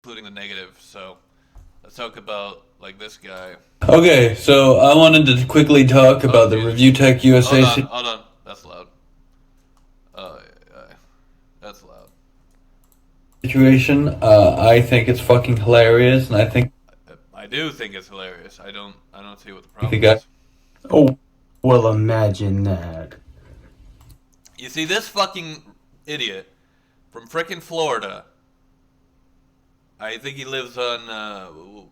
including the negative. So let's talk about like this guy. Okay, so I wanted to quickly talk Oh about the Jesus! Review Tech Hold USA on, hold on. That's loud. That's loud. situation. I think it's fucking hilarious, and I think I do think it's hilarious. I don't see what the the problem guy. is. Oh, well, imagine that. You see, this fucking idiot from frickin' Florida. I think he lives on.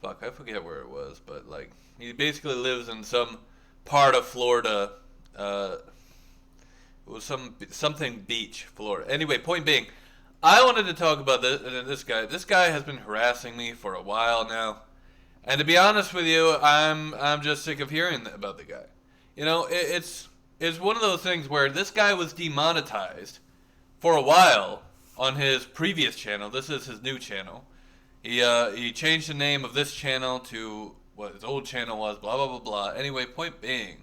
Fuck, I forget where it was, but like he basically lives in some part of Florida. It was something beach, Florida. Anyway, point being, I wanted to talk about this guy. This guy has been harassing me for a while now, and to be honest with you, I'm just sick of hearing about the guy. You know, it's one of those things where this guy was demonetized for a while on his previous channel. This is his new channel. He changed the name of this channel to what his old channel was. Blah blah blah blah. Anyway, point being,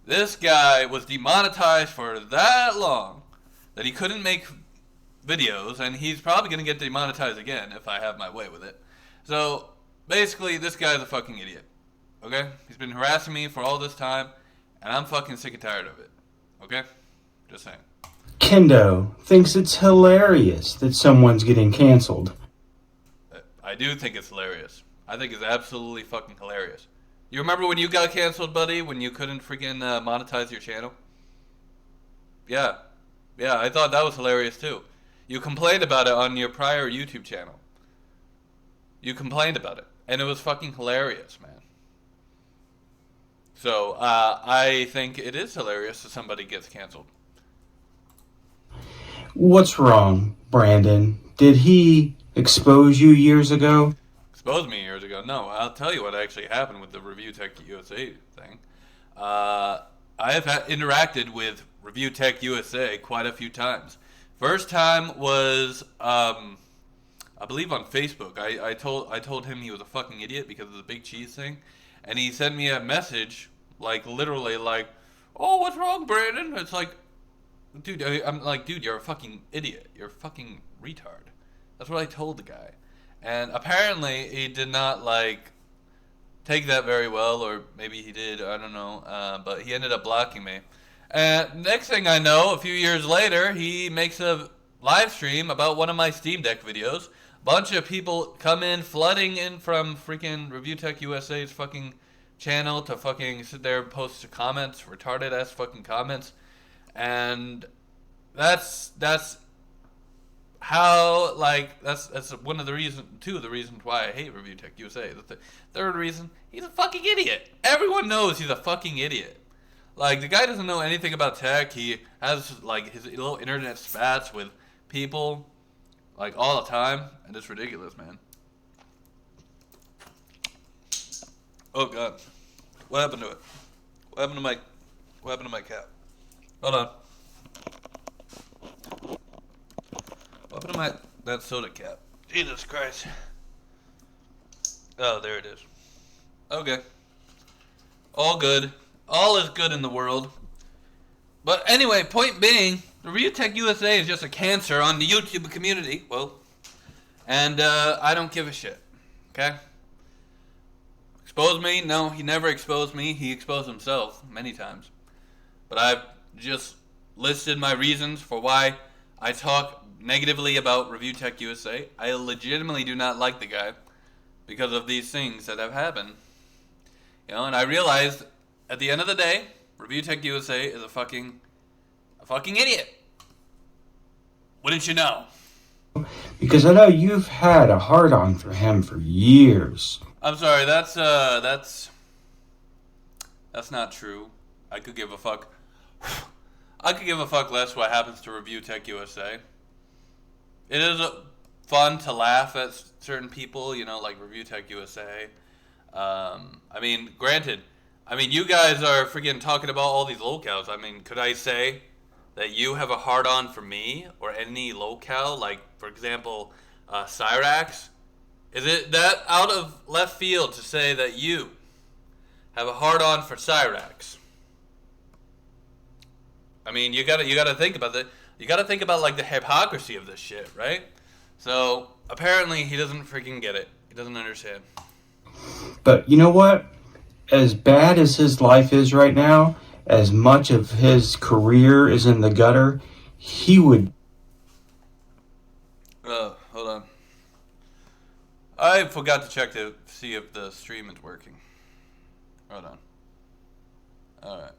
this guy was demonetized for that long that he couldn't make videos, and he's probably gonna get demonetized again if I have my way with it. So basically, this guy's a fucking idiot. Okay, he's been harassing me for all this time, and I'm fucking sick and tired of it. Okay, just saying. Kendo thinks it's hilarious that someone's getting canceled. I do think it's hilarious. I think it's absolutely fucking hilarious. You remember when you got canceled, buddy? When you couldn't freaking monetize your channel? Yeah. Yeah, I thought that was hilarious too. You complained about it on your prior YouTube channel. You complained about it. And it was fucking hilarious, man. So, I think it is hilarious that somebody gets canceled. What's wrong, Brandon? Did he expose you years ago? Exposed me years ago. No, I'll tell you what actually happened with the Review Tech USA thing. I have interacted with Review Tech USA quite a few times. First time was, I believe on Facebook. I told him he was a fucking idiot because of the big cheese thing, and he sent me a message like literally like, "Oh, what's wrong, Brandon?" It's like, dude, I'm like, dude, you're a fucking idiot. You're a fucking retard. That's what I told the guy. And apparently he did not like take that very well, or maybe he did, I don't know. But he ended up blocking me. And next thing I know, a few years later, he makes a live stream about one of my Steam Deck videos. Bunch of people come in, flooding in from freaking Review Tech USA's fucking channel to fucking sit there and post comments, retarded ass fucking comments. And that's how, like, that's one of the reasons, two of the reasons why I hate Review Tech USA. The third reason, he's a fucking idiot. Everyone knows he's a fucking idiot. Like, the guy doesn't know anything about tech. He has like his little internet spats with people like all the time, and it's ridiculous, man. Oh god, what happened to it? What happened to my cat? Hold on. What happened to that soda cap? Jesus Christ. Oh, there it is. Okay. All good. All is good in the world. But anyway, point being, the Review Tech USA is just a cancer on the YouTube community. Well, and I don't give a shit. Okay? Expose me? No, he never exposed me. He exposed himself many times. But I've just listed my reasons for why I talk negatively about Review Tech USA. I legitimately do not like the guy because of these things that have happened. You know, and I realized at the end of the day, Review Tech USA is a fucking idiot. Wouldn't you know? Because I know you've had a hard-on for him for years. I'm sorry, that's not true. I could give a fuck. I could give a fuck less what happens to Review Tech USA. It is fun to laugh at certain people, you know, like Review Tech USA. I mean, granted, you guys are freaking talking about all these locales. I mean, could I say that you have a hard-on for me or any locale? Like, for example, Cyrax? Is it that out of left field to say that you have a hard-on for Cyrax? I mean, you gotta think about that. You gotta think about like the hypocrisy of this shit, right? So apparently he doesn't freaking get it. He doesn't understand. But you know what? As bad as his life is right now, as much of his career is in the gutter, he would... Hold on. I forgot to check to see if the stream is working. Hold on. Alright.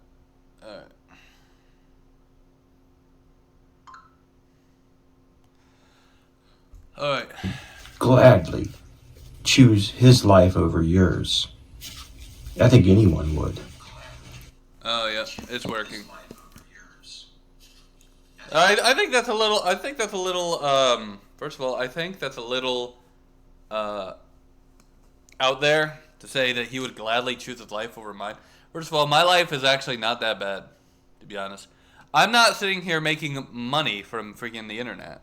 Alright. gladly choose his life over yours. I think anyone would. Oh, yeah. It's working. I think that's a little... first of all, I think that's a little... out there to say that he would gladly choose his life over mine. First of all, my life is actually not that bad, to be honest. I'm not sitting here making money from freaking the internet.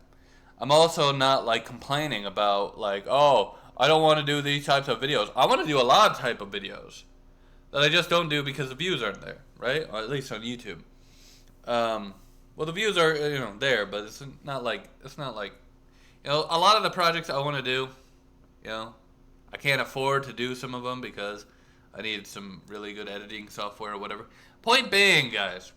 I'm also not like complaining about like, oh, I don't want to do these types of videos. I want to do a lot of type of videos that I just don't do because the views aren't there, right? Or at least on YouTube. Well, the views are there, but it's not like a lot of the projects I want to do, I can't afford to do some of them because I need some really good editing software or whatever. Point being, guys,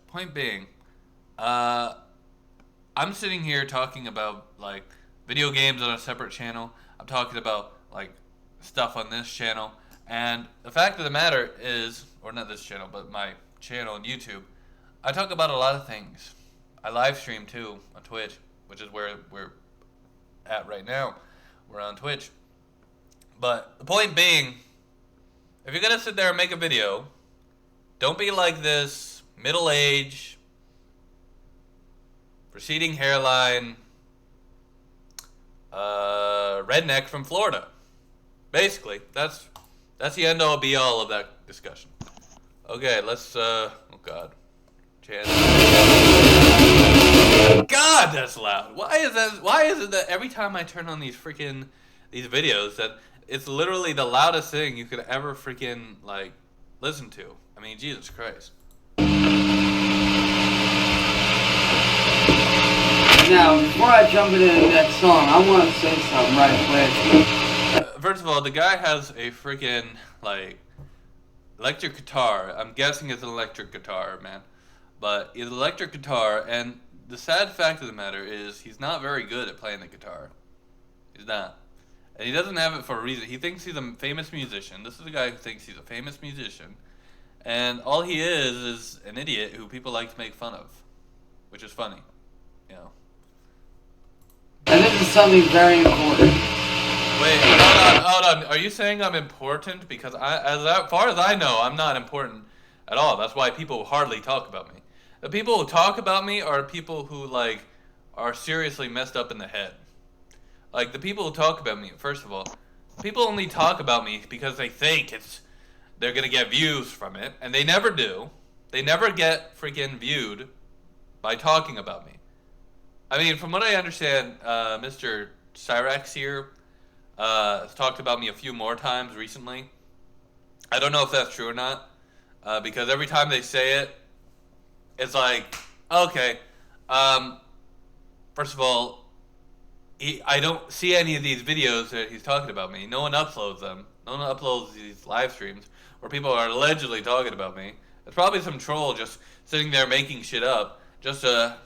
I'm sitting here talking about like video games on a separate channel. I'm talking about like stuff on this channel. And the fact of the matter is, or not this channel, but my channel on YouTube, I talk about a lot of things. I live stream too on Twitch, which is where we're at right now. We're on Twitch. But the point being, if you're going to sit there and make a video, don't be like this middle-aged, receding hairline, redneck from Florida. Basically, that's the end-all be-all of that discussion. Okay, let's, oh God. God, that's loud. Why is it that every time I turn on these videos that it's literally the loudest thing you could ever freaking, like, listen to? I mean, Jesus Christ. Now, before I jump into the next song, I want to say something right quick. First of all, the guy has a freaking, like, electric guitar. I'm guessing it's an electric guitar, man. But it's an electric guitar, and the sad fact of the matter is he's not very good at playing the guitar. He's not. And he doesn't have it for a reason. He thinks he's a famous musician. This is a guy who thinks he's a famous musician. And all he is an idiot who people like to make fun of. Which is funny. And this is something very important. Wait, hold on. Are you saying I'm important? Because as far as I know, I'm not important at all. That's why people hardly talk about me. The people who talk about me are people who, like, are seriously messed up in the head. Like, the people who talk about me, first of all, people only talk about me because they think they're going to get views from it, and they never do. They never get freaking viewed by talking about me. I mean, from what I understand, Mr. Cyrax here has talked about me a few more times recently. I don't know if that's true or not, because every time they say it, it's like, okay, first of all, I don't see any of these videos that he's talking about me. No one uploads them. No one uploads these live streams where people are allegedly talking about me. It's probably some troll just sitting there making shit up just to,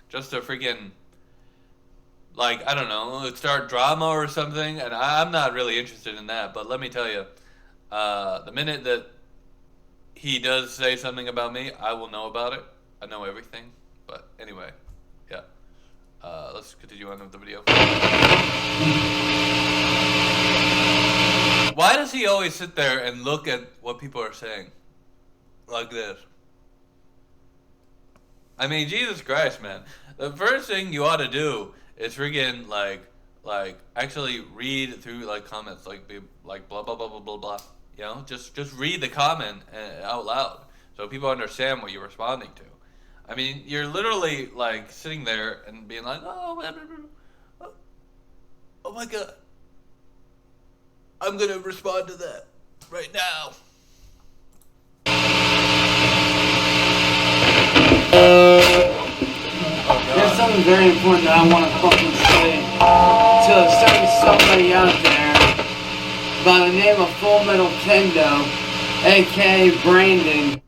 just to freaking, like, I don't know, start drama or something. And I'm not really interested in that. But let me tell you, the minute that he does say something about me, I will know about it. I know everything. But anyway, yeah. Let's continue on with the video. Why does he always sit there and look at what people are saying? Like this. I mean, Jesus Christ, man. The first thing you ought to do is freaking, like, actually read through, like, comments, like, be, like, blah, blah, blah, blah, blah, blah. Just read the comment out loud so people understand what you're responding to. I mean, you're literally, like, sitting there and being like, oh my God. I'm going to respond to that right now. something very important that I want to fucking say to a certain somebody out there by the name of FullMetalKendo, aka Brandon,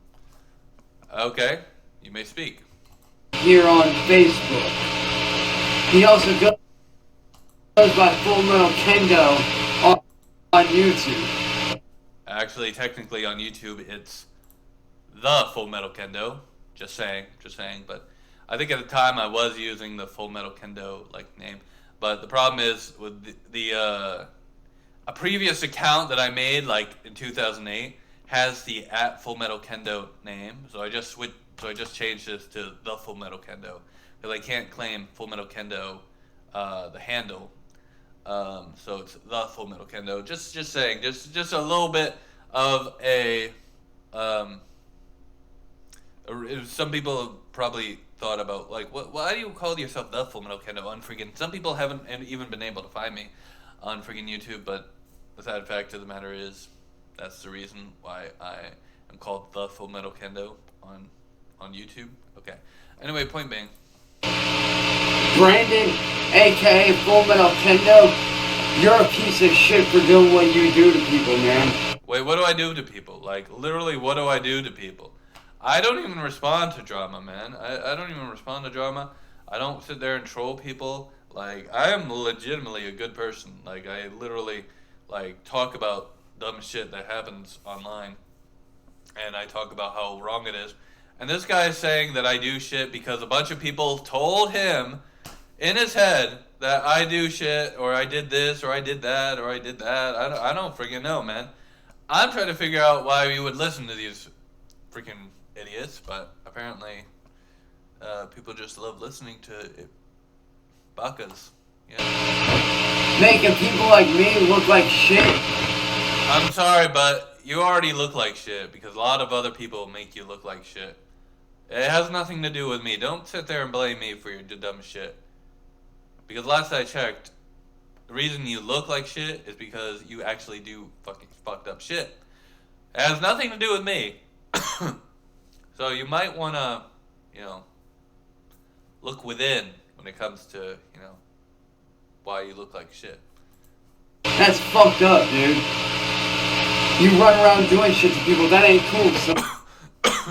Okay, you may speak. here on Facebook. He also goes by FullMetalKendo on YouTube. Actually, technically on YouTube, it's the FullMetalKendo. Just saying. But I think at the time I was using the FullMetalKendo like name. But the problem is with a previous account that I made like in 2008 has the @FullMetalKendo name, so I just changed this to the FullMetalKendo because I can't claim FullMetalKendo the handle. So it's the FullMetalKendo. Just saying, just a little bit of a some people have probably thought about like, why do you call yourself the FullMetalKendo on freaking? Some people haven't even been able to find me on freaking YouTube, but the sad fact of the matter is that's the reason why I am called the FullMetalKendo on YouTube. Okay. Anyway, point being, Brandon, aka FullMetalKendo, you're a piece of shit for doing what you do to people, man. wait, what do I do to people? Like, literally, what do I do to people? I don't even respond to drama, man. I don't even respond to drama. I don't sit there and troll people. Like, I am legitimately a good person. Like, I literally, like, talk about dumb shit that happens online. And I talk about how wrong it is. And this guy is saying that I do shit because a bunch of people told him in his head that I do shit, or I did this, or I did that, or I did that. I don't freaking know, man. I'm trying to figure out why you would listen to these freaking idiots, but apparently people just love listening to bakas. Yeah. Making people like me look like shit. I'm sorry, but you already look like shit because a lot of other people make you look like shit. It has nothing to do with me. Don't sit there and blame me for your dumb shit. Because last I checked, the reason you look like shit is because you actually do fucking fucked up shit. It has nothing to do with me. So you might want to, look within when it comes to, why you look like shit. That's fucked up, dude. You run around doing shit to people, that ain't cool, so...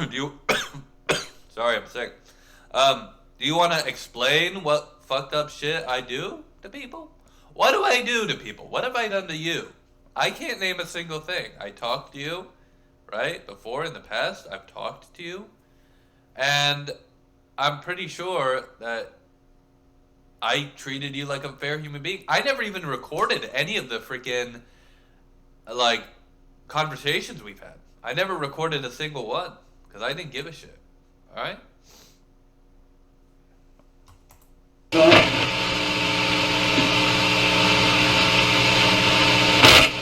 Do you... Sorry, I'm sick. Do you want to explain what fucked up shit I do to people? What do I do to people? What have I done to you? I can't name a single thing. I talked to you, right? Before, in the past, I've talked to you. And I'm pretty sure that I treated you like a fair human being. I never even recorded any of the freaking, conversations we've had. I never recorded a single one. Because I didn't give a shit. Alright?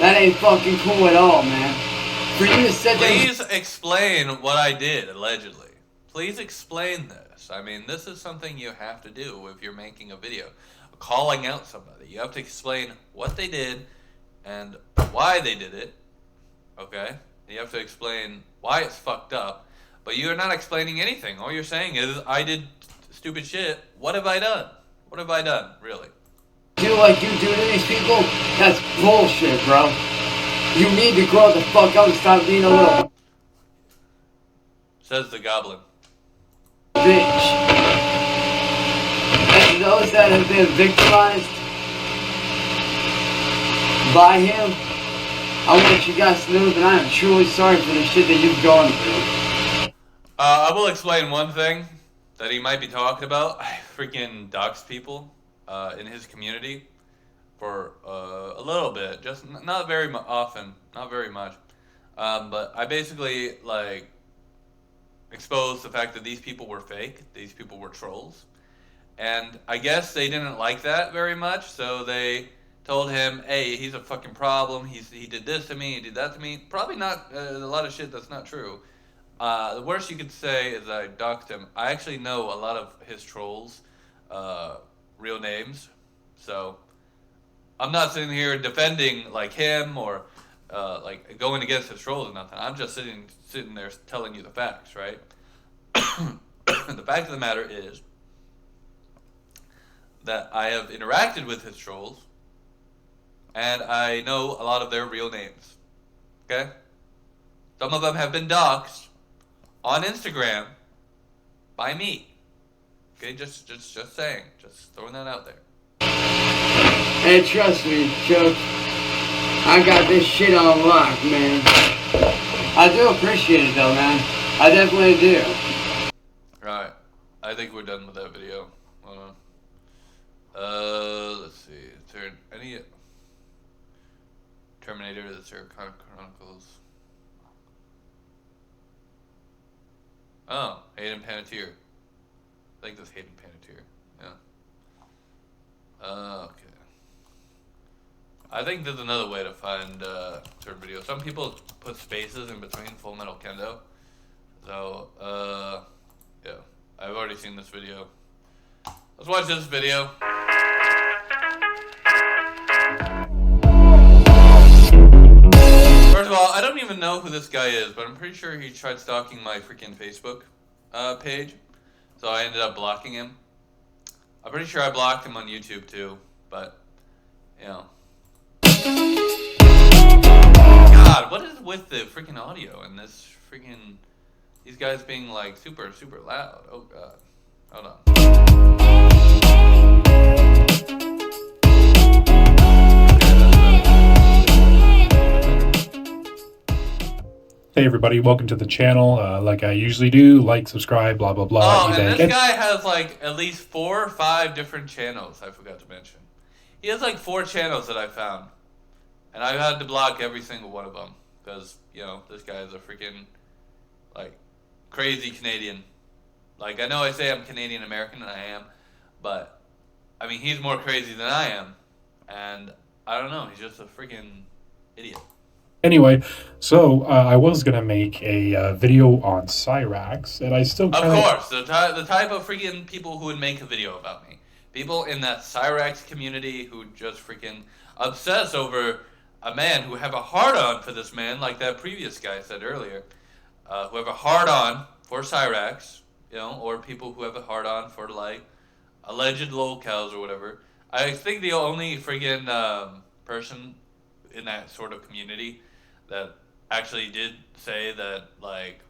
That ain't fucking cool at all, man. For you to sit there... Please explain what I did, allegedly. Please explain this. I mean, this is something you have to do if you're making a video. Calling out somebody. You have to explain what they did and why they did it. Okay? You have to explain why it's fucked up. But you're not explaining anything. All you're saying is, I did stupid shit. What have I done? What have I done, really? Do like you do to these people, that's bullshit, bro. You need to grow the fuck up and stop being a little Says the goblin. bitch. And those that have been victimized by him, I want you guys to know that I am truly sorry for the shit that you've gone through. I will explain one thing that he might be talking about. I freaking doxed people in his community for a little bit, just not very often, not very much. But I basically exposed the fact that these people were fake, these people were trolls, and I guess they didn't like that very much, so they told him, hey, he's a fucking problem, he did this to me, he did that to me. Probably not a lot of shit that's not true. The worst you could say is I doxed him. I actually know a lot of his trolls' real names, so I'm not sitting here defending him or going against his trolls or nothing. I'm just sitting there telling you the facts, right? The fact of the matter is, that I have interacted with his trolls, and I know a lot of their real names. Okay? Some of them have been doxxed on Instagram by me. Okay, just saying. Just throwing that out there. Hey, trust me, Chuck. I got this shit on lock, man. I do appreciate it, though, man. I definitely do. Alright. I think we're done with that video. Hold on. Let's see. Is there any Terminator? Is there Chronicles? Oh, Hayden Panettiere. I think that's Hayden Panettiere. Yeah. Okay. I think there's another way to find certain videos. Some people put spaces in between FullMetalKendo. So, yeah. I've already seen this video. Let's watch this video. First of all, I don't even know who this guy is, but I'm pretty sure he tried stalking my freaking Facebook page. So I ended up blocking him. I'm pretty sure I blocked him on YouTube too, but, you know. God, what is with the freaking audio and this freaking... These guys being like super, super loud. Oh God. Hold on. Hey everybody, welcome to the channel. Like I usually do, like, subscribe, blah blah blah. Oh, and this guy has like at least 4 or 5 different channels. I forgot to mention. He has like 4 channels that I found, and I've had to block every single one of them because, you know, this guy is a freaking like crazy Canadian. Like, I know I say I'm Canadian American, and I am, but I mean, he's more crazy than I am, and I don't know, he's just a freaking idiot. Anyway, so I was gonna make a video on Cyrax, and I still Of course, the type of freaking people who would make a video about me. People in that Cyrax community who just freaking obsess over a man who have a hard-on for this man, like that previous guy said earlier. Who have a hard-on for Cyrax, you know, or people who have a hard-on for, like, alleged lolcows or whatever. I think the only freaking person in that sort of community that actually did say that, like,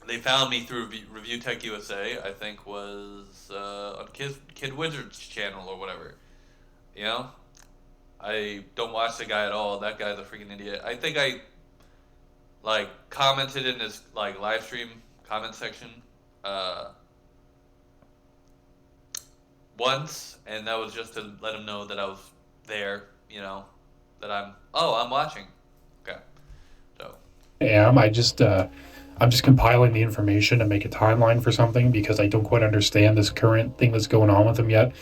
they found me through Review Tech USA, I think was on Kid Wizard's channel or whatever. You know? I don't watch the guy at all. That guy's a freaking idiot. I think I... like, commented in his, like, live stream comment section once, and that was just to let him know that I was there, you know, that I'm watching. Okay, so. I'm just compiling the information to make a timeline for something because I don't quite understand this current thing that's going on with him yet.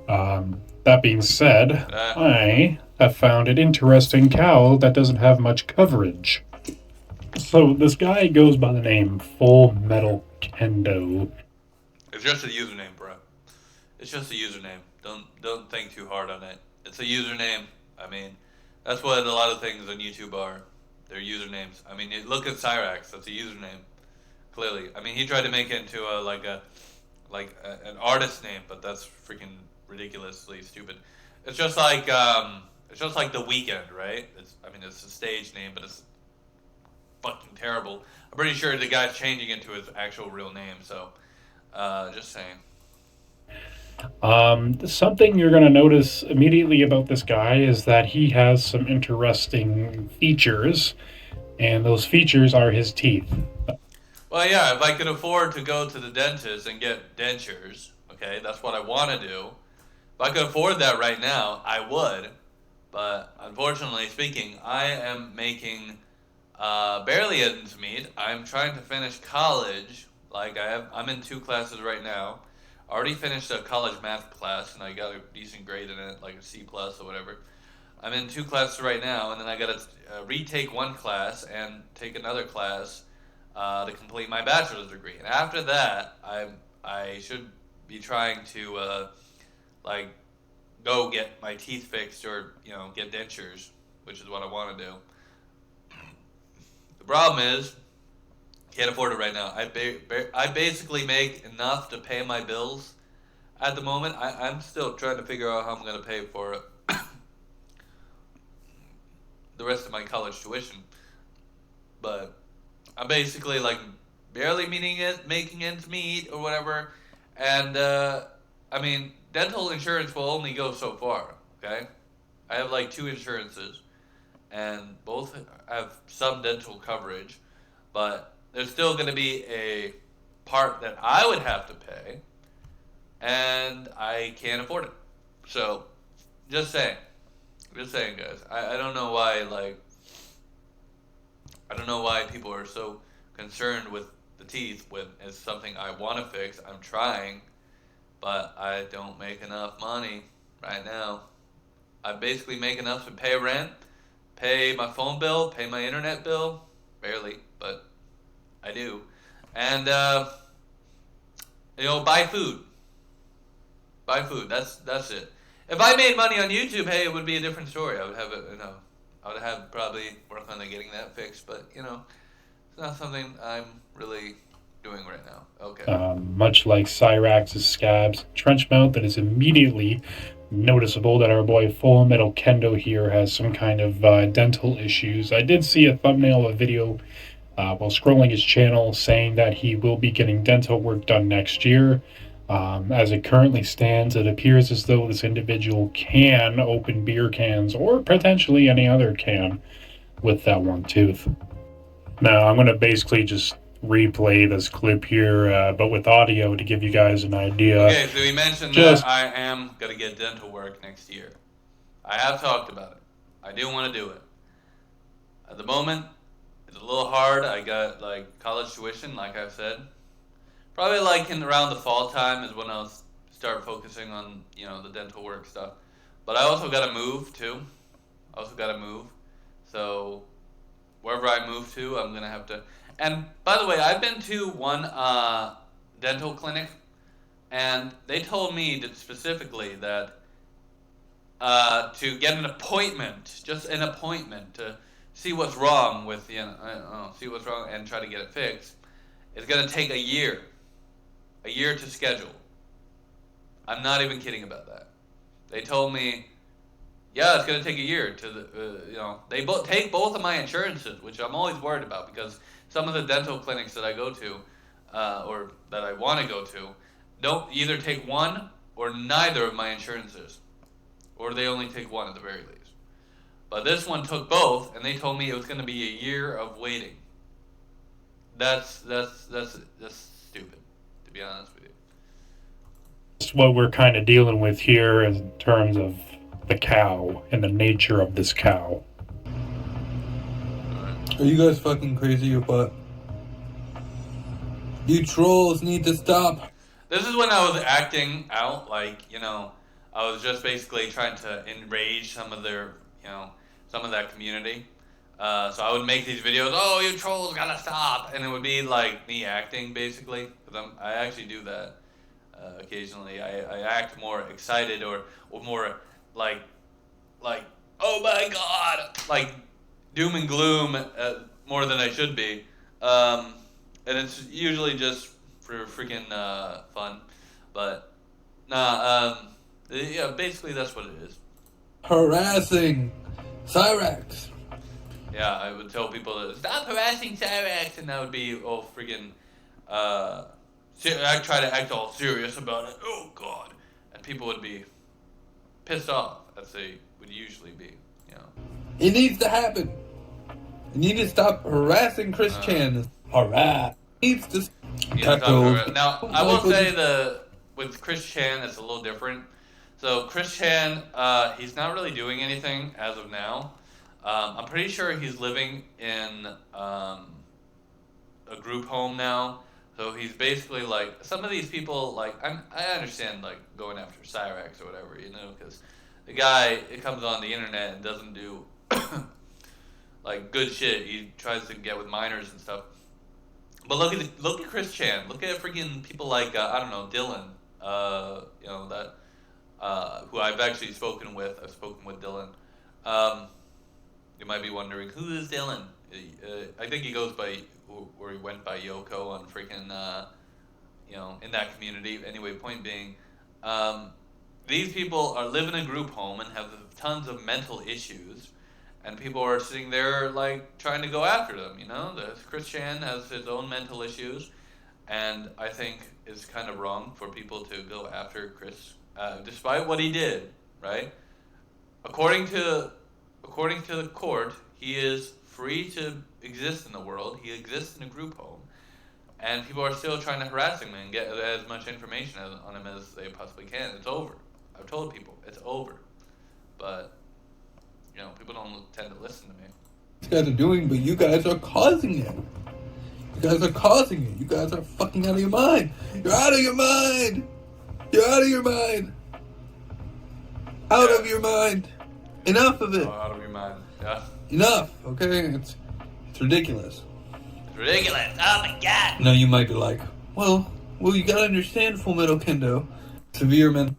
That being said, I have found an interesting cowl that doesn't have much coverage. So this guy goes by the name FullMetalKendo. It's just a username, bro. It's just a username. Don't think too hard on it. It's a username. I mean, that's what a lot of things on YouTube are. They're usernames. I mean, look at Cyrax. That's a username. Clearly. I mean, he tried to make it into an artist name, but that's freaking ridiculously stupid. It's just like The Weeknd, right? It's a stage name, but it's fucking terrible. I'm pretty sure the guy's changing it to his actual real name, so just saying. Something you're going to notice immediately about this guy is that he has some interesting features, and those features are his teeth. Well, yeah, if I could afford to go to the dentist and get dentures, okay, that's what I want to do. If I could afford that right now, I would. But unfortunately speaking, I am making barely ends meet. I'm trying to finish college. Like, I'm in 2 classes right now. I already finished a college math class, and I got a decent grade in it, like a C+ or whatever. I'm in 2 classes right now, and then I got to retake 1 class and take another class to complete my bachelor's degree. And after that, I should be trying to go get my teeth fixed or, you know, get dentures, which is what I want to do. The problem is, can't afford it right now. I basically make enough to pay my bills at the moment, I'm still trying to figure out how I'm going to pay for the rest of my college tuition. But I'm basically like barely making ends meet or whatever. And I mean, dental insurance will only go so far. Okay, I have like 2 insurances, and both have some dental coverage, but there's still going to be a part that I would have to pay, and I can't afford it. So, just saying, guys. I don't know why I don't know why people are so concerned with the teeth when it's something I want to fix. I'm trying, but I don't make enough money right now. I basically make enough to pay rent, pay my phone bill, pay my internet bill. Barely, but I do. And, buy food. Buy food. That's it. If I made money on YouTube, hey, it would be a different story. I would have it, I would have probably work on getting that fixed, but, it's not something I'm really doing right now. Okay. Much like Cyrax's scabs, trench mouth, that is immediately noticeable that our boy FullMetalKendo here has some kind of dental issues. I did see a thumbnail of a video while scrolling his channel saying that he will be getting dental work done next year. As it currently stands, it appears as though this individual can open beer cans or potentially any other can with that one tooth. Now, I'm going to basically just replay this clip here, but with audio to give you guys an idea. Okay, so he mentioned that I am going to get dental work next year. I have talked about it. I do want to do it. At the moment, it's a little hard. I got college tuition, like I've said. Probably around the fall time is when I'll start focusing on, the dental work stuff. But I also got to move too. So wherever I move to, I'm going to have to. And by the way, I've been to one dental clinic, and they told me that specifically that to get an appointment, just an appointment to see what's wrong with see what's wrong and try to get it fixed, it's going to take a year to schedule. I'm not even kidding about that. They told me, yeah, it's going to take a year they take both of my insurances, which I'm always worried about because some of the dental clinics that I go to, or that I want to go to, don't either take one or neither of my insurances, or they only take one at the very least. But this one took both, and they told me it was going to be a year of waiting. That's stupid, to be honest with you. That's what we're kind of dealing with here in terms of the cow and the nature of this cow. Are you guys fucking crazy or what? You trolls need to stop. This is when I was acting out, I was just basically trying to enrage some of some of that community. So I would make these videos, oh, you trolls gotta stop, and it would be like me acting basically, because I actually do that occasionally. I act more excited or more like oh my god, like doom and gloom more than I should be, and it's usually just for freaking fun, but yeah, basically that's what it is. Harassing Cyrax. Yeah, I would tell people to stop harassing Cyrax, and that would be freaking. I try to act all serious about it. Oh God, and people would be pissed off, as they would usually be. It needs to happen. You need to stop harassing Chris Chan. Harass. Needs to. Now, I will say with Chris Chan, it's a little different. So Chris Chan, he's not really doing anything as of now. I'm pretty sure he's living in a group home now. So he's basically some of these people, I understand going after Cyrax or whatever, because the guy, it comes on the internet and doesn't do good shit. He tries to get with minors and stuff. But look at Chris Chan. Look at freaking people like Dylan. Who I've actually spoken with. I've spoken with Dylan. You might be wondering, who is Dylan? I think he goes by, or he went by Yoko on freaking, in that community. Anyway, point being, These people live in a group home and have tons of mental issues, and people are sitting there like trying to go after them. Chris Chan has his own mental issues, and I think it's kind of wrong for people to go after Chris, despite what he did. Right? According to the court, he is free to exist in the world. He exists in a group home, and people are still trying to harass him and get as much information on him as they possibly can. It's over. I've told people it's over, but people don't tend to listen to me. You guys are doing, but you guys are causing it. You guys are causing it. You guys are fucking out of your mind. You're out of your mind. You're out of your mind. Out of your mind. Enough of it. Oh, out of your mind. Yeah. Enough. Okay, it's ridiculous. It's ridiculous. Oh my god. Now you might be like, well, you gotta understand FullMetalKendo. Severe mental.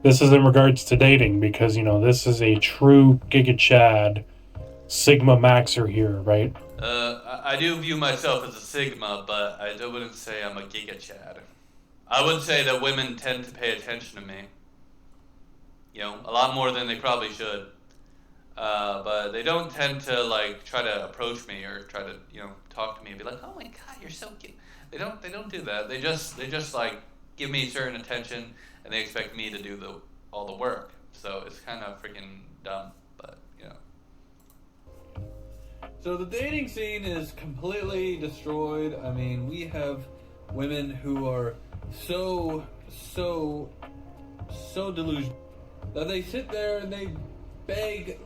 This is in regards to dating, because, this is a true Giga Chad Sigma Maxer here, right? I do view myself as a Sigma, but I wouldn't say I'm a Giga Chad. I would say that women tend to pay attention to me. A lot more than they probably should. But they don't tend to try to approach me or try to talk to me and be like, oh my god, you're so cute. They don't do that. They just give me certain attention, and they expect me to do all the work. So it's kind of freaking dumb, but So the dating scene is completely destroyed. I mean, we have women who are so delusional that they sit there and they beg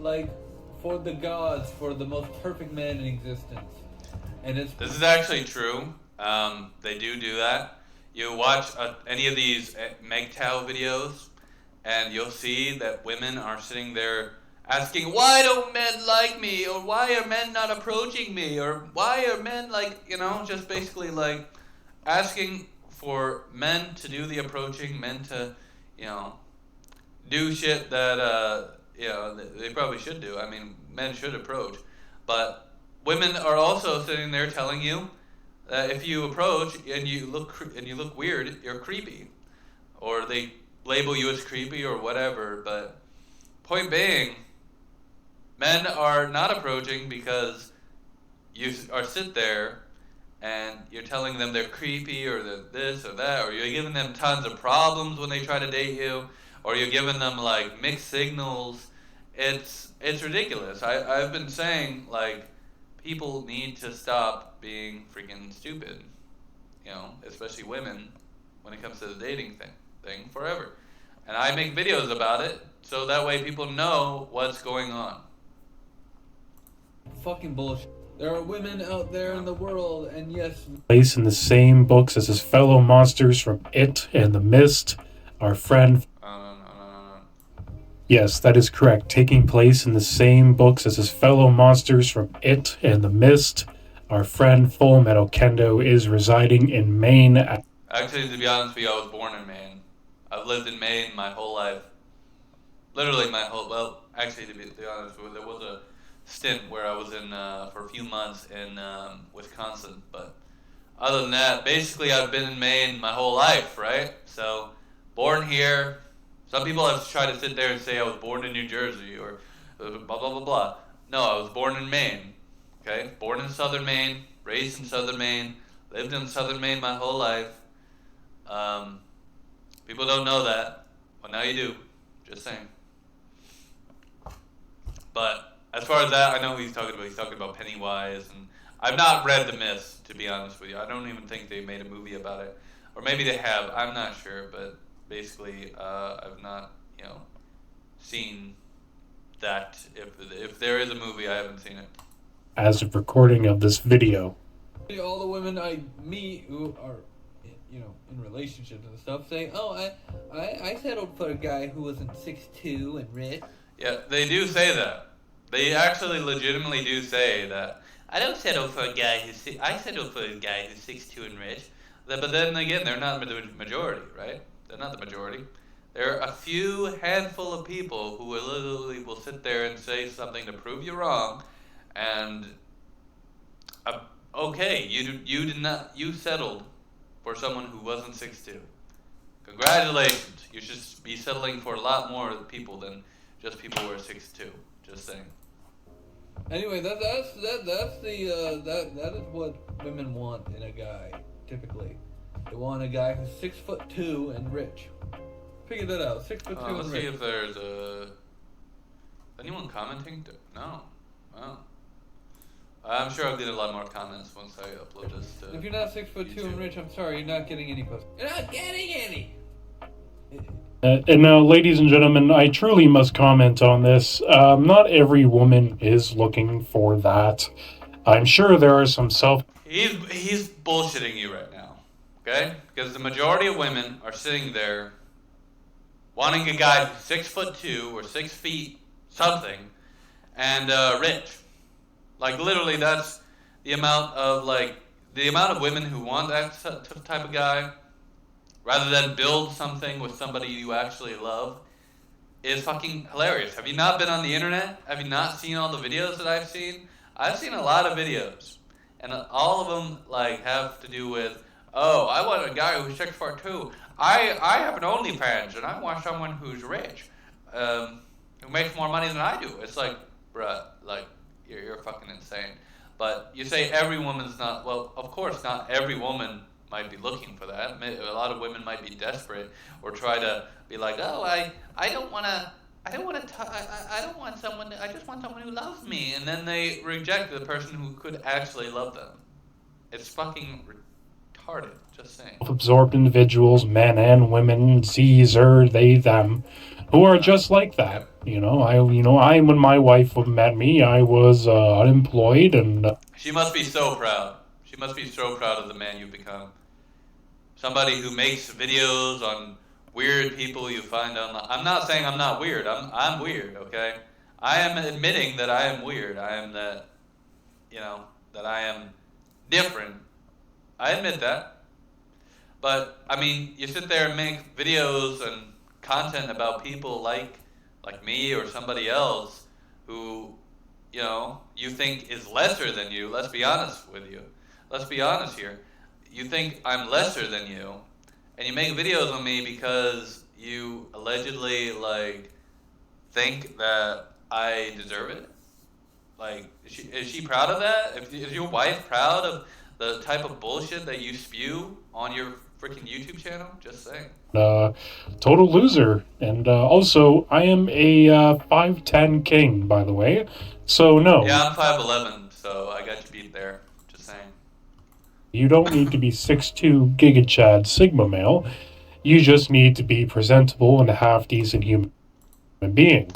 for the gods for the most perfect man in existence. And this is actually true. They do that. You watch any of these MGTOW videos, and you'll see that women are sitting there asking, why don't men like me? Or why are men not approaching me? Or why are men just basically asking for men to do the approaching, men to, do shit that, they probably should do. I mean, men should approach. But women are also sitting there telling you that if you approach and you look weird, you're creepy. Or they label you as creepy or whatever. But point being, men are not approaching because you are sit there and you're telling them they're creepy or they're this or that, or you're giving them tons of problems when they try to date you, or you're giving them mixed signals. It's ridiculous. I've been saying people need to stop being freaking stupid, especially women when it comes to the dating thing forever. And I make videos about it so that way people know what's going on. fucking bullshit. There are women out there in the world, and yes, Place in the same books as his fellow monsters from It and The Mist, our friend. No. Yes, that is correct. Taking place in the same books as his fellow monsters from It and The Mist, our friend FullMetalKendo is residing in Maine. Actually, to be honest with you, I was born in Maine. I've lived in Maine my whole life. Literally my whole, well, actually to be honest, there was a stint where I was in, for a few months in Wisconsin, but other than that, basically I've been in Maine my whole life, right? So, born here. Some people have tried to sit there and say I was born in New Jersey or blah, blah, blah, blah. No, I was born in Maine, okay? Born in southern Maine, raised in southern Maine, lived in southern Maine my whole life. People don't know that. Well, now you do. Just saying. But as far as that, I know who he's talking about. He's talking about Pennywise. And I've not read The Mist, to be honest with you. I don't even think they made a movie about it. Or maybe they have. I'm not sure. But basically, I've not, seen that. If there is a movie, I haven't seen it. As of recording of this video. all the women I meet who are, in relationships and stuff, saying, "Oh, I settled for a guy who wasn't 6'2" and rich." Yeah, they do say that. They actually legitimately do say that. I don't settle for a guy I settle for a guy who's 6'2" and rich. But then again, they're not the majority, right? They're not the majority. There are a few handful of people who will sit there and say something to prove you wrong, and okay, you settled for someone who wasn't 6'2", Congratulations. You should be settling for a lot more people than just people who are 6'2". Just saying. Anyway, that is what women want in a guy. Typically, they want a guy who's 6'2" and rich. Figure that out. 6'2" and let's rich. see if there's anyone commenting. No. Well, I'm sure I'll get a lot more comments once I upload this. If you're not 6'2" and rich, I'm sorry, you're not getting any pussy. You're not getting any. And now, ladies and gentlemen, I truly must comment on this. Not every woman is looking for that. I'm sure there are some He's bullshitting you right now, okay? Because the majority of women are sitting there wanting a guy who's 6'2" or 6 feet something and rich. Like literally, that's the amount of women who want that type of guy, rather than build something with somebody you actually love, is fucking hilarious. Have you not been on the internet? Have you not seen all the videos that I've seen? I've seen a lot of videos, and all of them have to do with, oh, I want a guy who's 6'2". I have an OnlyFans, and I want someone who's rich, who makes more money than I do. It's like, bruh, you're fucking insane. But you say every woman's not, well, of course not every woman might be looking for that. A lot of women might be desperate or try to be like, oh, I don't want someone, I just want someone who loves me. And then they reject the person who could actually love them. It's fucking retarded, just saying. Self-absorbed individuals, men and women, Z's, they, them, who are just like that. When my wife met me, I was unemployed, and she must be so proud. She must be so proud of the man you've become. Somebody who makes videos on weird people you find online. I'm not saying I'm not weird. I'm weird, okay? I am admitting that I am weird. I am that I am different. I admit that. But, I mean, you sit there and make videos and content about people like me or somebody else who, you think is lesser than you. Let's be honest with you. Let's be honest here. You think I'm lesser than you, and you make videos on me because you allegedly, think that I deserve it? Is she proud of that? Is your wife proud of the type of bullshit that you spew on your freaking YouTube channel? Just saying. Total loser. And also, I am a 5'10" king, by the way. So, no. Yeah, I'm 5'11", so I got you beat there. Just saying. You don't need to be 6'2" Giga Chad Sigma male. You just need to be presentable and a half-decent human being.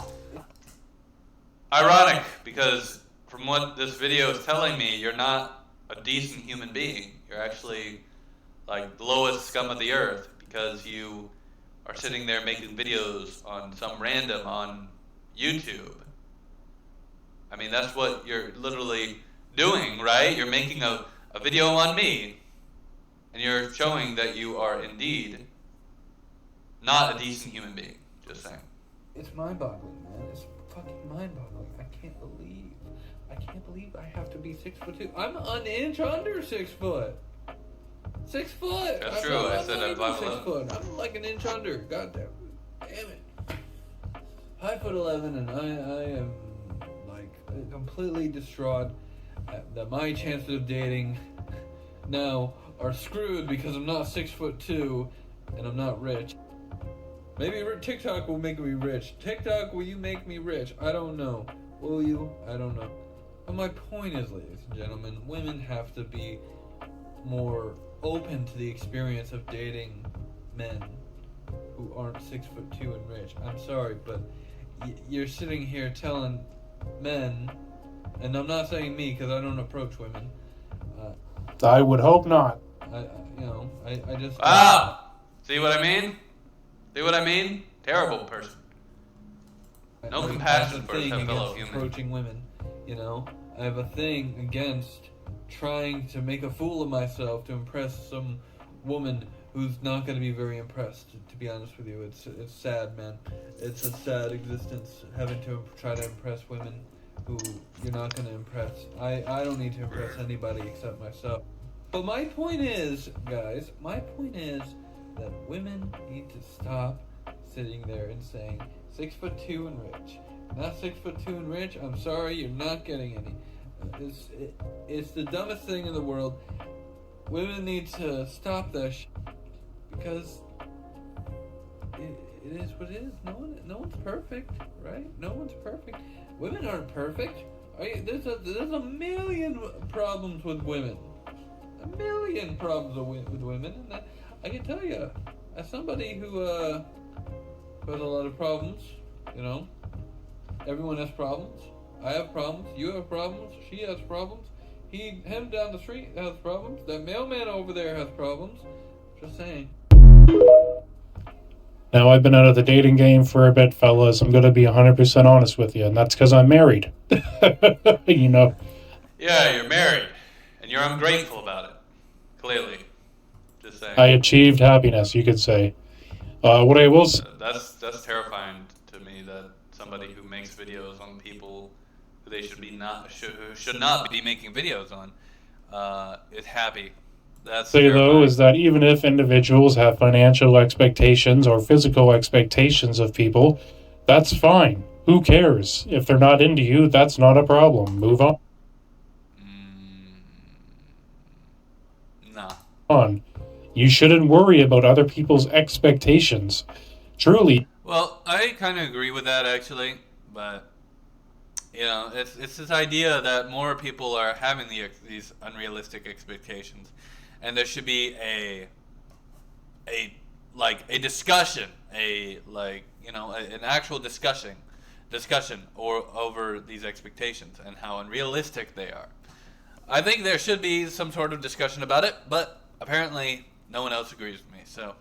Ironic, because from what this video is telling me, you're not a decent human being. You're actually the lowest scum of the earth, because you are sitting there making videos on some random on YouTube. I mean, that's what you're literally doing, right? You're making a video on me, and you're showing that you are indeed not a decent human being. Just saying. It's mind-boggling, man. It's fucking mind-boggling. I can't believe I have to be 6'2". I'm an inch under 6 foot. 6 foot. That's true. I said I'm 6 foot. I'm like an inch under. God damn it. 5'11", and I am completely distraught that my chances of dating now are screwed because I'm not 6'2" and I'm not rich. Maybe TikTok will make me rich. TikTok, will you make me rich? I don't know. Will you? I don't know. But my point is, ladies and gentlemen, women have to be more open to the experience of dating men who aren't 6'2" and rich. I'm sorry, but you're sitting here telling men, and I'm not saying me because I don't approach women. I would hope not. I just. See what I mean? See what I mean? Terrible person. No compassion for a fellow human. Approaching women, I have a thing against trying to make a fool of myself to impress some woman who's not going to be very impressed. To be honest with you, it's sad, man. It's a sad existence having to try to impress women who you're not going to impress. I don't need to impress anybody except myself. But my point is, guys, that women need to stop sitting there and saying 6'2" and rich. Not 6'2" and rich. I'm sorry, you're not getting any. It's the dumbest thing in the world. Women need to stop that because it is what it is. No one's perfect, right? No one's perfect. Women aren't perfect. There's a million problems with women. A million problems with women, and I can tell you, as somebody who has a lot of problems, everyone has problems. I have problems. You have problems. She has problems. Him down the street has problems. That mailman over there has problems. Just saying. Now, I've been out of the dating game for a bit, fellas. I'm going to be 100% honest with you, and that's because I'm married. Yeah, you're married, and you're ungrateful about it. Clearly. Just saying. I achieved happiness, you could say. What I will say... That's terrifying to me that somebody who makes videos on people who they should not be making videos on is happy. That's say terrifying. though is that even if individuals have financial expectations or physical expectations of people, that's fine. Who cares? If they're not into you, that's not a problem. Move on. Nah. On. You shouldn't worry about other people's expectations. Truly. Well, I kind of agree with that actually, but it's this idea that more people are having these unrealistic expectations, and there should be a discussion, an actual discussion or over these expectations and how unrealistic they are. I think there should be some sort of discussion about it, but apparently no one else agrees with me. So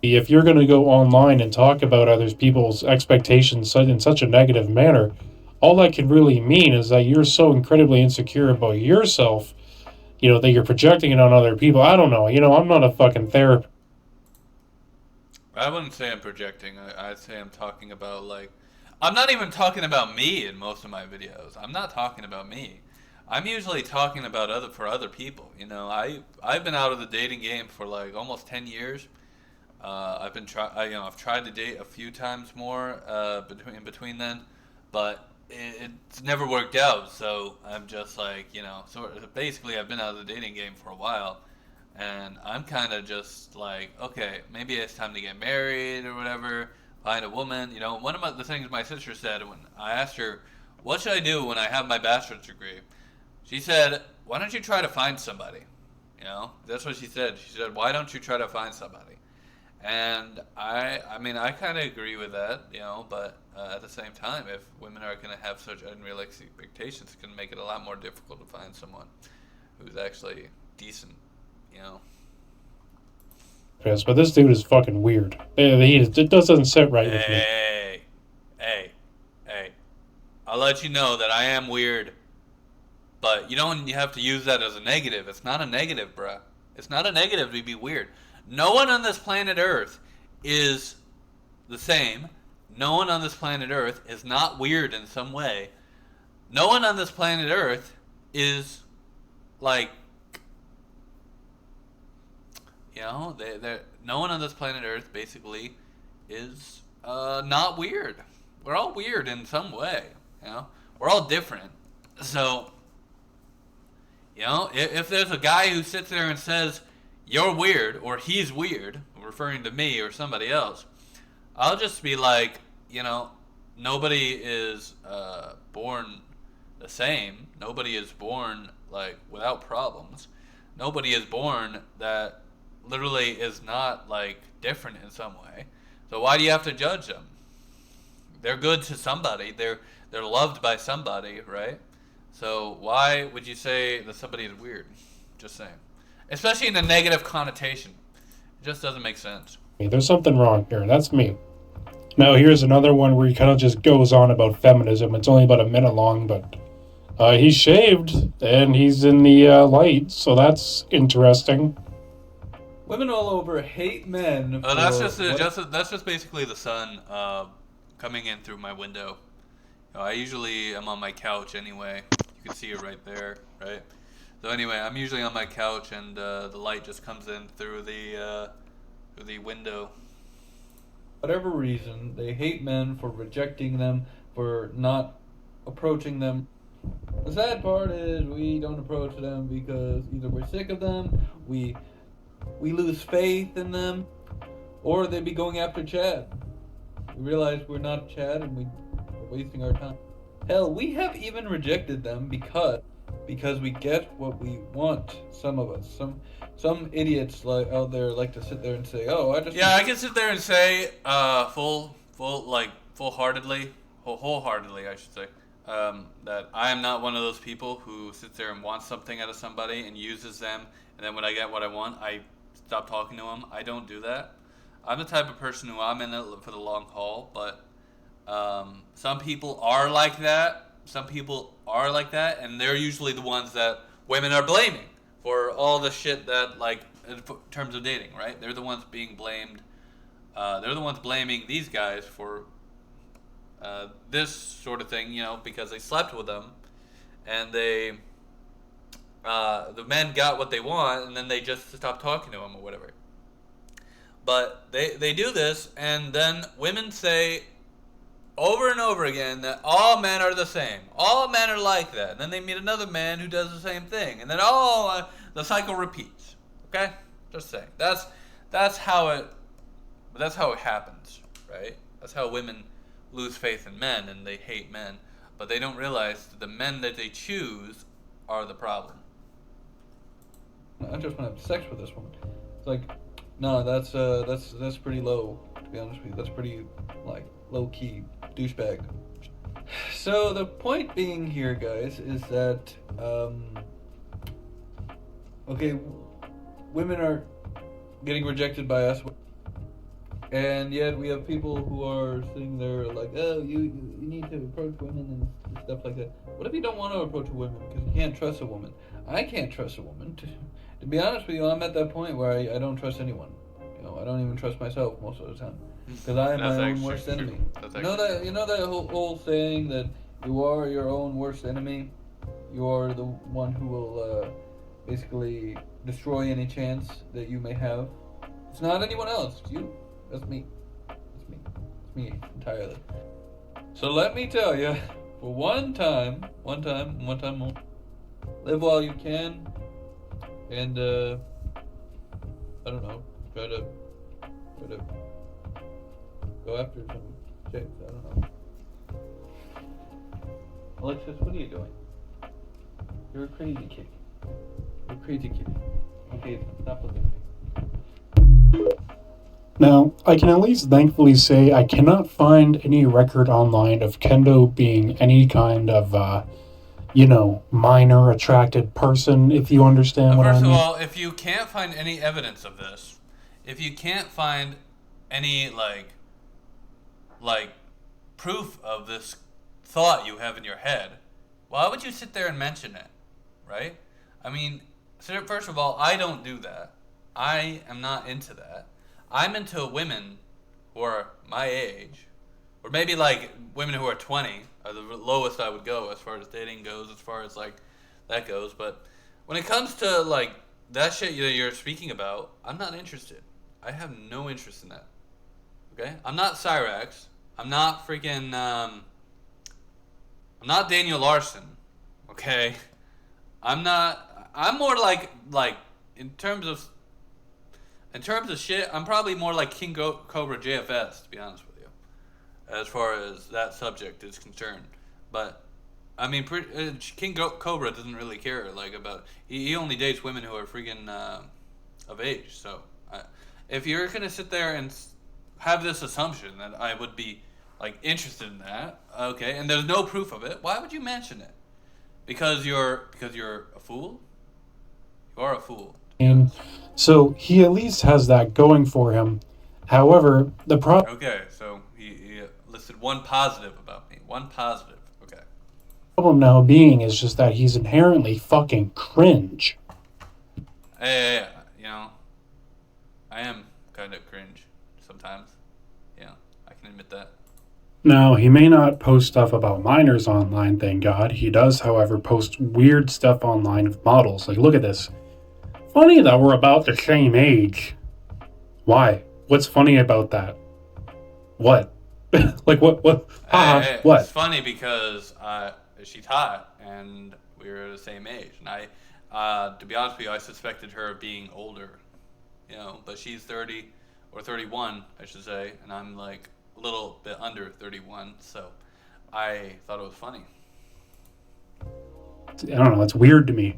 if you're going to go online and talk about other people's expectations in such a negative manner, all that could really mean is that you're so incredibly insecure about yourself, that you're projecting it on other people. I don't know. I'm not a fucking therapist. I wouldn't say I'm projecting. I'd say I'm talking about, I'm not even talking about me in most of my videos. I'm not talking about me. I'm usually talking about other people. I've been out of the dating game for almost 10 years. I've tried to date a few times more between then, but it's never worked out. So I'm just basically I've been out of the dating game for a while, and I'm kind of just okay, maybe it's time to get married or whatever, find a woman. One of the things my sister said when I asked her, what should I do when I have my bachelor's degree? She said, why don't you try to find somebody? That's what she said. She said, why don't you try to find somebody? And I kind of agree with that, but at the same time, if women are going to have such unrealistic expectations, it's going to make it a lot more difficult to find someone who's actually decent, Yes, but this dude is fucking weird. It doesn't sit right with me. Hey. I'll let you know that I am weird, but you have to use that as a negative. It's not a negative, bruh. It's not a negative to be weird. No one on this planet Earth is the same. No one on this planet Earth is not weird in some way. No one on this planet Earth is no one on this planet Earth basically is not weird. We're all weird in some way. We're all different. So, if there's a guy who sits there and says, you're weird, or he's weird, referring to me or somebody else, I'll just be nobody is born the same. Nobody is born without problems. Nobody is born that literally is not different in some way. So why do you have to judge them? They're good to somebody. They're loved by somebody, right? So why would you say that somebody is weird? Just saying. Especially in a negative connotation. It just doesn't make sense. There's something wrong here. That's me. Now, here's another one where he kind of just goes on about feminism. It's only about a minute long, but he's shaved, and he's in the light, so that's interesting. Women all over hate men. That's just basically the sun coming in through my window. I usually am on my couch anyway. You can see it right there, right? So anyway, I'm usually on my couch, and the light just comes in through the through the window. Whatever reason, they hate men for rejecting them, for not approaching them. The sad part is we don't approach them because either we're sick of them, we lose faith in them, or they be going after Chad. We realize we're not Chad and we're wasting our time. Hell, we have even rejected them because we get what we want. Some of us, some idiots out there like to sit there and say, "Oh, I just..." Yeah, I can sit there and say, wholeheartedly, I should say, that I am not one of those people who sits there and wants something out of somebody and uses them, and then when I get what I want, I stop talking to them. I don't do that. I'm the type of person who I'm in it for the long haul, but some people are like that. And they're usually the ones that women are blaming for all the shit that, like, in terms of dating, right? They're the ones being blamed. They're the ones blaming these guys for this sort of thing, because they slept with them, and the men got what they want, and then they just stopped talking to them or whatever. But they do this, and then women say over and over again that all men are the same. All men are like that. And then they meet another man who does the same thing. And then the cycle repeats. Okay? Just saying. That's how it happens, right? That's how women lose faith in men and they hate men. But they don't realize that the men that they choose are the problem. I just want to have sex with this woman. It's like, no, that's pretty low, to be honest with you. That's pretty, like, low-key douchebag. So the point being here, guys, is that okay, women are getting rejected by us, and yet we have people who are sitting there like, oh, you need to approach women and stuff like that. What if you don't want to approach a woman because you can't trust a woman? I can't trust a woman. To be honest with you, I'm at that point where I don't trust anyone. I don't even trust myself most of the time. Because I am my own worst enemy. You know that whole saying that you are your own worst enemy? You are the one who will basically destroy any chance that you may have. It's not anyone else. It's you. That's me. It's me entirely. So let me tell you, for one time more, live while you can, and I don't know, try to go after some chicks. I don't know. Alexis, what are you doing? You're a crazy kitty. You're a crazy kitty. Okay, stop looking at me. Now, I can at least thankfully say I cannot find any record online of Kendo being any kind of, minor attracted person, if you understand what I mean. First of all, if you can't find any evidence of this, if you can't find any, like proof of this thought you have in your head, why would you sit there and mention it, right? I mean, first of all, I don't do that. I am not into that. I'm into women who are my age, or maybe like women who are 20 are the lowest I would go as far as dating goes, as far as like that goes. But when it comes to like that shit you're speaking about, I'm not interested. I have no interest in that. Okay? I'm not Cyrax. I'm not freaking, I'm not Daniel Larson. Okay? I'm more like in terms of shit, I'm probably more like King Cobra JFS, to be honest with you, as far as that subject is concerned. But I mean, King Cobra doesn't really care about. He only dates women who are freaking of age. So if you're gonna sit there and have this assumption that I would be like interested in that, okay, and there's no proof of it, why would you mention it? Because you're a fool. You are a fool. And so he at least has that going for him. However, the problem... Okay, so he listed one positive about me. One positive. Okay. Problem now being is just that he's inherently fucking cringe. Yeah, I am kind of cringe sometimes. Yeah, I can admit that. Now, he may not post stuff about minors online, thank God. He does, however, post weird stuff online of models. Like, look at this. Funny that we're about the same age. Why? What's funny about that? What? Like what? It's What? funny because she's hot and we were the same age, and to be honest with you, I suspected her of being older, but she's 30 or 31, I should say, and I'm like a little bit under 31, so I thought it was funny. I don't know. It's weird to me.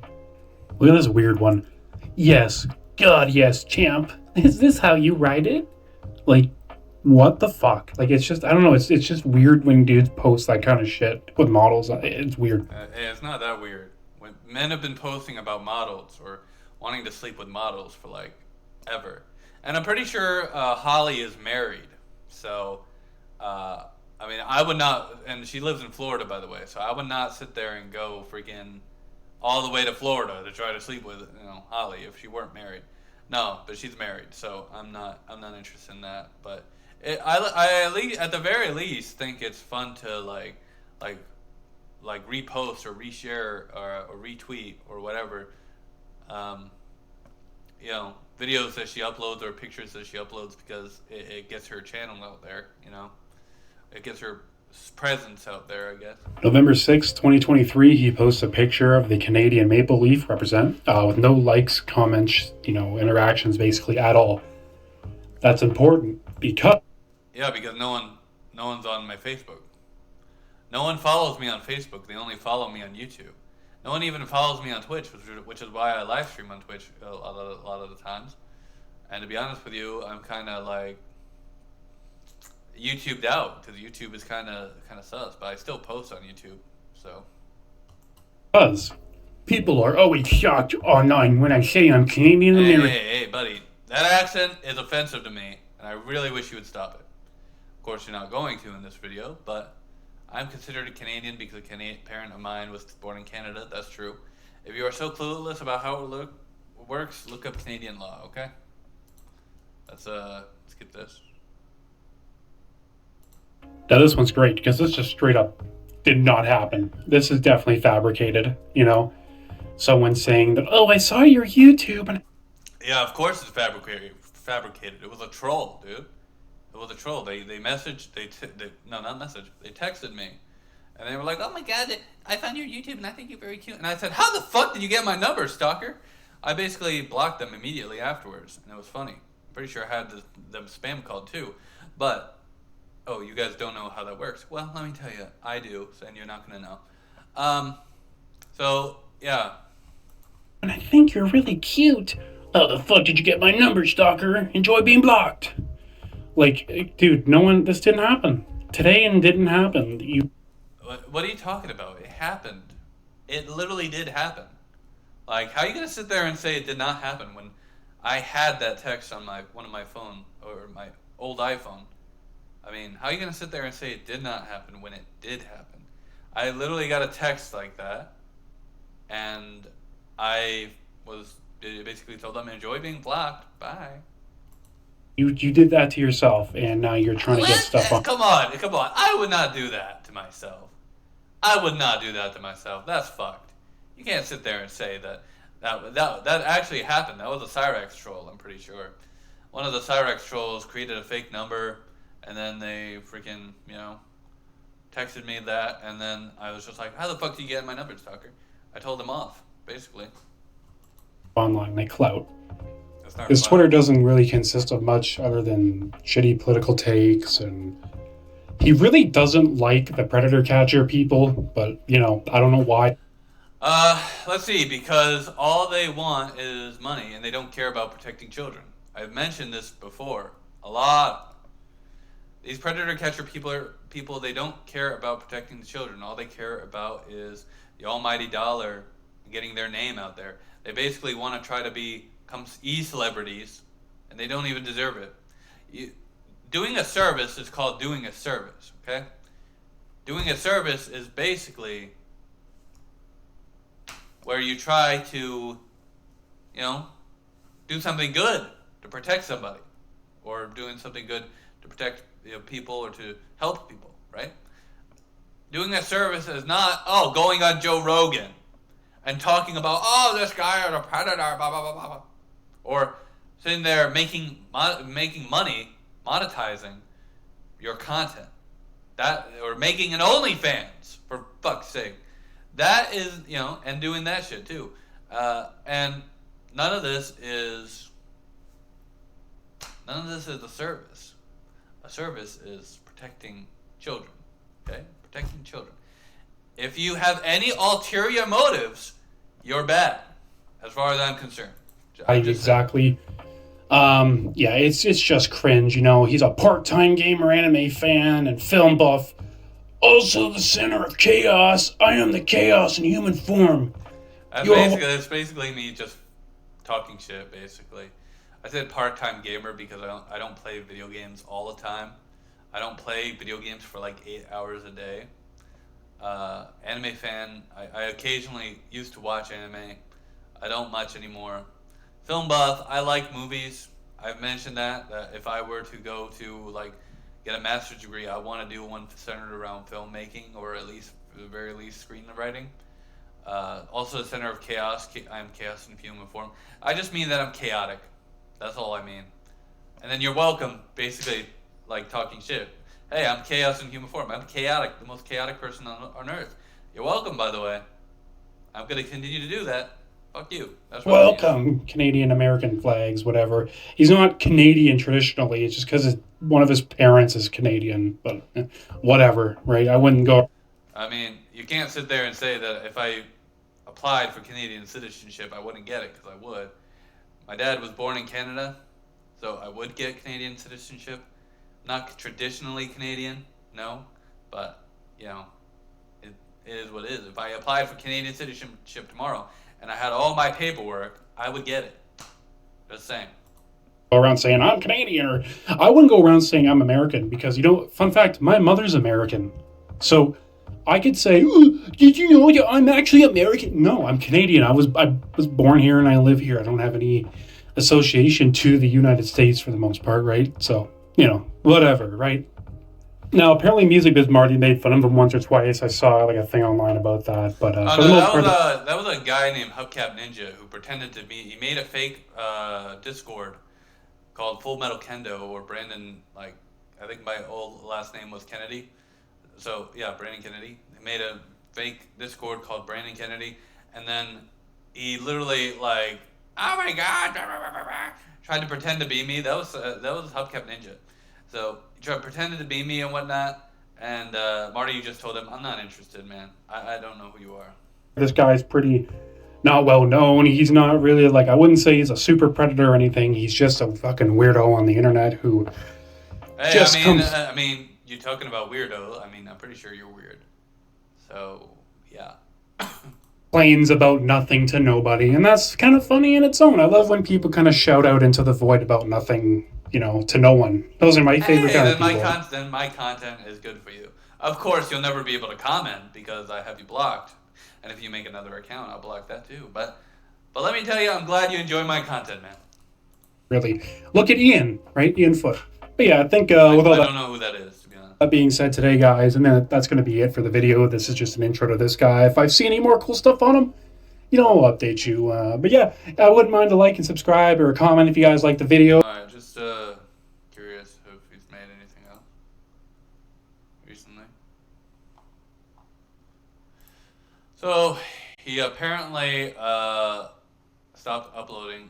Look at this weird one. Yes, God, yes, champ. Is this how you write it? Like, what the fuck? Like, it's just, I don't know. It's just weird when dudes post that kind of shit with models. It's weird. Hey, it's not that weird. When men have been posting about models or wanting to sleep with models for like ever, and I'm pretty sure Holly is married. So, I mean, I would not, and she lives in Florida, by the way. So I would not sit there and go freaking all the way to Florida to try to sleep with Holly if she weren't married. No, but she's married, so I'm not interested in that. But I at the very least think it's fun to like repost or reshare or retweet or whatever, videos that she uploads or pictures that she uploads because it gets her channel out there. It gets her presence out there, I guess. November 6th, 2023, he posts a picture of the Canadian Maple Leaf represent with no likes, comments, interactions basically at all. That's important because... Yeah, because no one's on my Facebook. No one follows me on Facebook. They only follow me on YouTube. No one even follows me on Twitch, which is why I live stream on Twitch a lot of the times. And to be honest with you, I'm kind of like YouTubed out because YouTube is kind of sus, but I still post on YouTube. So. Because people are always shocked online when I say I'm Canadian American. Hey, buddy, that accent is offensive to me, and I really wish you would stop it. Of course, you're not going to in this video, but I'm considered a Canadian because a parent of mine was born in Canada. That's true. If you are so clueless about how it works, look up Canadian law, okay? Let's skip this. Now this one's great because this just straight up did not happen. This is definitely fabricated, Someone saying that, oh, I saw your YouTube. And yeah, of course it's fabricated. It was a troll, dude. It was a troll. They messaged, they texted me. And they were like, oh my God, I found your YouTube and I think you're very cute. And I said, how the fuck did you get my number, stalker? I basically blocked them immediately afterwards. And it was funny. I'm pretty sure I had them spam called too. But, oh, you guys don't know how that works. Well, let me tell you, I do, and you're not going to know. So, yeah. And I think you're really cute. How the fuck did you get my number, stalker? Enjoy being blocked. Like, dude, this didn't happen. Today and didn't happen. What are you talking about? It happened. It literally did happen. Like, how are you going to sit there and say it did not happen when I had that text on one of my phone, or my old iPhone? I mean, how are you going to sit there and say it did not happen when it did happen? I literally got a text like that, and I basically told them, enjoy being blocked. Bye. You did that to yourself, and now you're trying to get stuff on. Come on. I would not do that to myself. That's fucked. You can't sit there and say that actually happened. That was a Cyrex troll, I'm pretty sure. One of the Cyrex trolls created a fake number, and then they freaking, texted me that, and then I was just like, how the fuck do you get my number, stalker? I told them off, basically. Online, like clout. His Twitter doesn't really consist of much other than shitty political takes, and he really doesn't like the predator catcher people, but, I don't know why. Let's see, because all they want is money, and they don't care about protecting children. I've mentioned this before, a lot. These predator catcher people, they don't care about protecting the children. All they care about is the almighty dollar and getting their name out there. They basically want to try to become e-celebrities, and they don't even deserve it. Doing a service is called doing a service, okay? Doing a service is basically where you try to, do something good to protect somebody, or doing something good to protect people or to help people, right? Doing a service is not, going on Joe Rogan and talking about, this guy is a predator, blah, blah, blah, blah, blah. Or sitting there making money, monetizing your content, or making an OnlyFans, for fuck's sake. That is, and doing that shit too. And none of this is a service. A service is protecting children. Okay? Protecting children. If you have any ulterior motives, you're bad, as far as I'm concerned. Exactly. Yeah, it's just cringe. He's a part-time gamer, anime fan, and film buff. Also the center of chaos. I am the chaos in human form. That's basically me just talking shit, basically. I said part-time gamer because I don't play video games all the time. I don't play video games for like 8 hours a day. Anime fan, I occasionally used to watch anime. I don't much anymore. Film buff, I like movies. I've mentioned that if I were to go to get a master's degree, I want to do one centered around filmmaking, or at least, at the very least, screenwriting. Also the center of chaos. I am chaos in human form. I just mean that I'm chaotic. That's all I mean. And then you're welcome, basically, talking shit. Hey, I'm chaos in human form. I'm chaotic, the most chaotic person on earth. You're welcome, by the way. I'm going to continue to do that. Fuck you. That's what welcome, Canadian American flags, whatever. He's not Canadian traditionally. It's just because one of his parents is Canadian, but whatever, right? I wouldn't go. I mean, you can't sit there and say that if I applied for Canadian citizenship, I wouldn't get it, because I would. My dad was born in Canada, so I would get Canadian citizenship. Not traditionally Canadian, no, but, it is what it is. If I applied for Canadian citizenship tomorrow and I had all my paperwork, I would get it. Just saying. Go around saying I'm Canadian, or I wouldn't go around saying I'm American, because, fun fact, my mother's American. So I could say, did you know I'm actually American? No, I'm Canadian. I was born here and I live here. I don't have any association to the United States for the most part, right? So, whatever, right? Now, apparently Music Biz Marty made fun of him once or twice. I saw a thing online about that, but for the most part, that was a guy named Hubcap Ninja who pretended to be. He made a fake Discord called FullMetalKendo, or Brandon. I think my old last name was Kennedy. So yeah, Brandon Kennedy. He made a fake Discord called Brandon Kennedy, and then he literally oh my god, tried to pretend to be me. That was Hubcap Ninja. So he pretended to be me and whatnot. And Marty, you just told him, I'm not interested, man. I don't know who you are. This guy's pretty not well known. He's not really I wouldn't say he's a super predator or anything. He's just a fucking weirdo on the internet who I mean, you're talking about weirdo. I mean, I'm pretty sure you're weird. So, yeah. Complains about nothing to nobody, and that's kind of funny in its own. I love when people kind of shout out into the void about nothing, to no one. Those are my favorite kind of people. Then my content is good for you. Of course, you'll never be able to comment because I have you blocked. And if you make another account, I'll block that too. But let me tell you, I'm glad you enjoy my content, man. Really. Look at Ian, right? Ian Foot. But yeah, I think I don't know who that is, to be honest. That being said today, guys, and then that's going to be it for the video. This is just an intro to this guy. If I see any more cool stuff on him, I'll update you. But yeah, I wouldn't mind a like and subscribe or a comment if you guys like the video. Alright, just curious if he's made anything else recently. So, he apparently stopped uploading